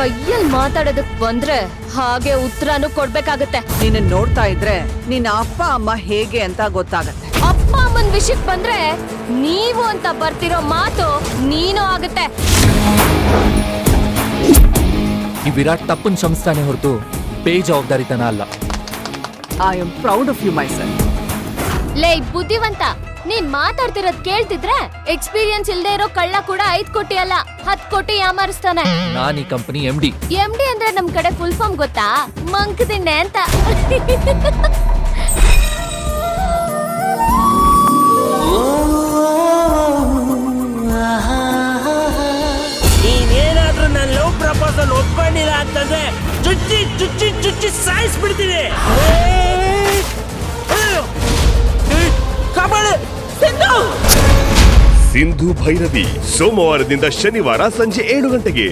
ಕೈಯಲ್ಲಿ ಮಾತಾಡೋದಕ್ ಬಂದ್ರೆ ಹಾಗೆ ಉತ್ತರನು ಕೊಡ್ಬೇಕಾಗತ್ತೆ. ನಿನ್ನ ನೋಡ್ತಾ ಇದ್ರೆ ನಿನ್ನ ಅಪ್ಪ ಅಮ್ಮ ಹೇಗೆ ಅಂತ ಗೊತ್ತಾಗತ್ತೆ. ಅಪ್ಪ ಅಮ್ಮನ್ ವಿಷಯಕ್ ಬಂದ್ರೆ ನೀವು ಅಂತ ಬರ್ತಿರೋ ಮಾತು ನೀನು ಆಗುತ್ತೆ. ಈ ವಿರಾಟ್ ತಪ್ಪನ್ ಶ್ರಮಿಸ್ತಾನೆ ಹೊರತು ಬೇಜವಾಬ್ದಾರಿತನ ಅಲ್ಲ. I am proud of you my son. ಲೇ ಬುದ್ಧಿವಂತ, ನೀನ್ ಮಾತಾಡ್ತಿರೋದ್ ಕೇಳ್ತಿದ್ರೆ ಎಕ್ಸ್ಪೀರಿಯನ್ಸ್ ಇಲ್ದೇ ಇರೋ ಕಳ್ಳ ಕೂಡ 5 ಕೋಟಿ ಅಲ್ಲ 10 ಕೋಟಿ ಯಾಮಾರಿಸ್ತಾನೆ. ನಾನ್ ಈ ಕಂಪನಿ MD. MD ಅಂದ್ರೆ ನಮ್ ಕಡೆ ಫುಲ್ ಫಾರ್ಮ್ ಗೊತ್ತಾ? ಮಂಕ್ ದಿಣ್ಣೆ ಅಂತ. ನೀನೇನಾದ್ರೂ ನನ್ನ ಲವ್ ಪ್ರಪೋಸಲ್ ಒಪ್ಕೊಂಡಿಲ್ಲ ಅಂತಂದ್ರೆ ಚುಚ್ಚಿ ಚುಚ್ಚಿ ಚುಚ್ಚಿ ಸಾಯಿಸ್ಬಿಡ್ತೀನಿ. ಸಿಂಧು ಭೈರವಿ ಸೋಮವಾರದಿಂದ ಶನಿವಾರ ಸಂಜೆ 7 ಗಂಟೆಗೆ.